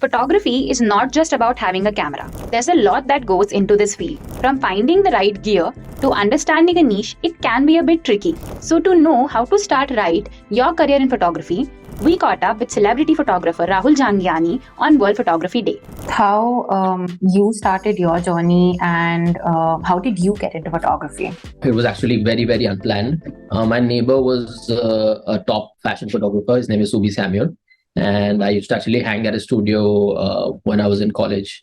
Photography is not just about having a camera. There's a lot that goes into this field. From finding the right gear to understanding a niche, it can be a bit tricky. So to know how to start right your career in photography, we caught up with celebrity photographer Rahul Jangiani on World Photography Day. How you started your journey and how did you get into photography? It was actually very, very unplanned. My neighbor was a top fashion photographer. His name is Subi Samuel. And I used to actually hang at a studio when I was in college.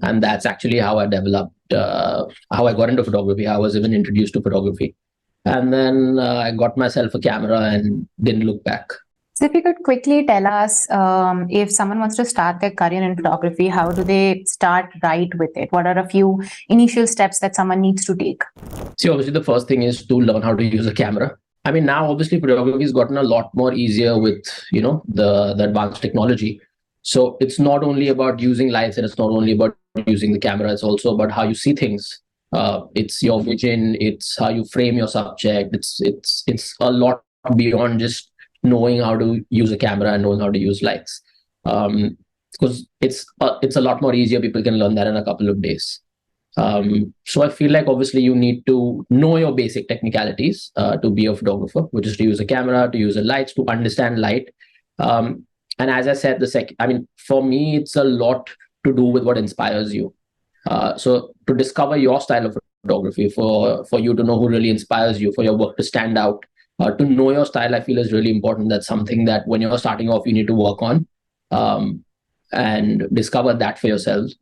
And that's actually how I developed, how I got into photography. I was even introduced to photography. And then I got myself a camera and didn't look back. So if you could quickly tell us, if someone wants to start their career in photography, how do they start right with it? What are a few initial steps that someone needs to take? See, obviously, the first thing is to learn how to use a camera. I mean, now obviously photography has gotten a lot more easier with, the advanced technology. So it's not only about using lights and it's not only about using the camera, it's also about how you see things. It's your vision, it's how you frame your subject. It's a lot beyond just knowing how to use a camera and knowing how to use lights. Because it's a lot more easier. People can learn that in a couple of days. So I feel like obviously you need to know your basic technicalities to be a photographer, which is to use a camera, to use the lights, to understand light. And as I said, for me, it's a lot to do with what inspires you. So to discover your style of photography, for you to know who really inspires you, for your work to stand out, to know your style, I feel is really important. That's something that when you're starting off, you need to work on and discover that for yourselves.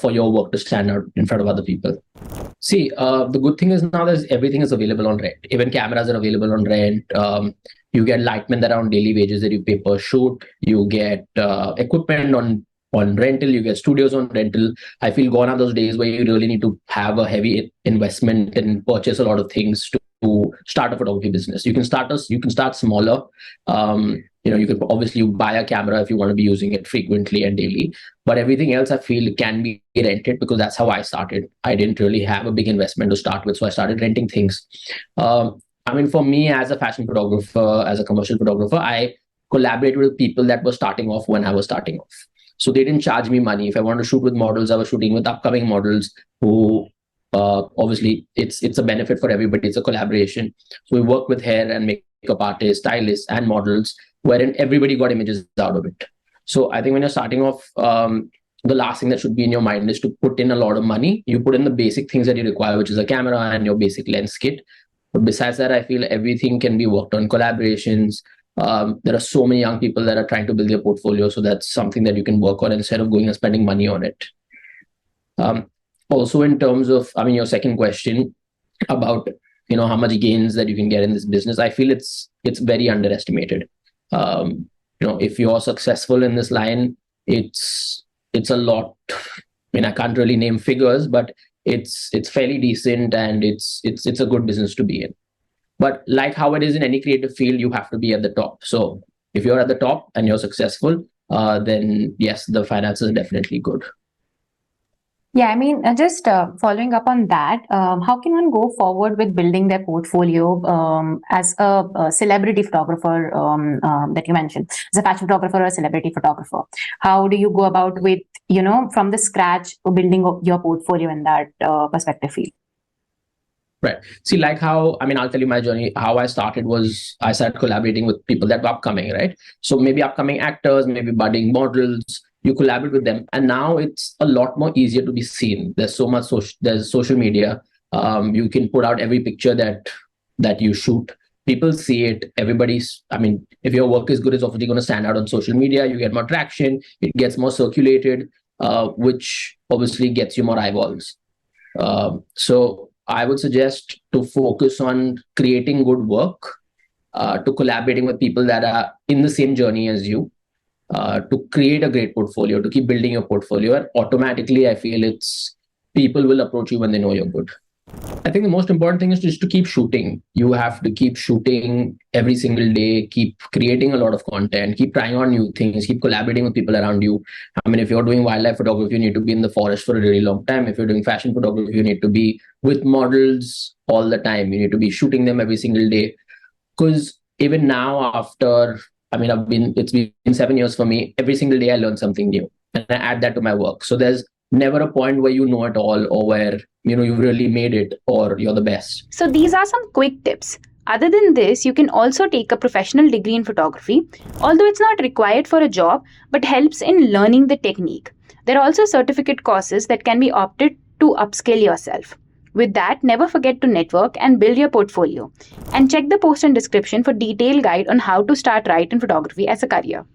For your work to stand out in front of other people. See, the good thing is now everything is available on rent. Even cameras are available on rent. You get lightmen that are on daily wages that you pay per shoot. You get equipment on rental. You get studios on rental. I feel gone are those days where you really need to have a heavy investment and purchase a lot of things to start a photography business. You can start smaller. You can obviously buy a camera if you want to be using it frequently and daily, but everything else I feel can be rented because that's how I started. I didn't really have a big investment to start with, so I started renting things. For me as a fashion photographer, as a commercial photographer, I collaborated with people that were starting off when I was starting off. So they didn't charge me money. If I wanted to shoot with models, I was shooting with upcoming models who obviously it's a benefit for everybody. It's a collaboration. So we work with hair and makeup artists, stylists, and models, wherein everybody got images out of it. So I think when you're starting off, the last thing that should be in your mind is to put in a lot of money. You put in the basic things that you require, which is a camera and your basic lens kit. But besides that, I feel everything can be worked on. Collaborations. There are so many young people that are trying to build their portfolio. So that's something that you can work on instead of going and spending money on it. Also, in terms of, your second question about, how much gains that you can get in this business, I feel it's very underestimated. If you're successful in this line, it's a lot. I can't really name figures, but it's fairly decent and it's a good business to be in. But like how it is in any creative field, you have to be at the top. So if you're at the top and you're successful, then yes, the finances are definitely good. Yeah, just following up on that, how can one go forward with building their portfolio as a celebrity photographer that you mentioned, as a fashion photographer or a celebrity photographer? How do you go about with, from the scratch, building your portfolio in that perspective field? Right. See, like how, I'll tell you my journey. How I started was I started collaborating with people that were upcoming, right? So maybe upcoming actors, maybe budding models. You collaborate with them, and now it's a lot more easier to be seen. There's so much there's social media. You can put out every picture that you shoot. People see it. Everybody's. If your work is good, it's obviously going to stand out on social media. You get more traction. It gets more circulated, which obviously gets you more eyeballs. So I would suggest to focus on creating good work, to collaborating with people that are in the same journey as you. To create a great portfolio, to keep building your portfolio, and automatically I feel people will approach you when they know you're good. I think the most important thing is just to keep shooting. You have to keep shooting every single day, keep creating a lot of content, keep trying on new things, keep collaborating with people around you. If you're doing wildlife photography, you need to be in the forest for a really long time. If you're doing fashion photography, you need to be with models all the time. You need to be shooting them every single day. Because even now, after it's been 7 years for me. Every single day I learn something new. and I add that to my work. So there's never a point where you know it all, or where you've really made it, or you're the best. So these are some quick tips. Other than this, you can also take a professional degree in photography, although it's not required for a job, but helps in learning the technique. There are also certificate courses that can be opted to upskill yourself. With that, never forget to network and build your portfolio. And check the post and description for detailed guide on how to start right in photography as a career.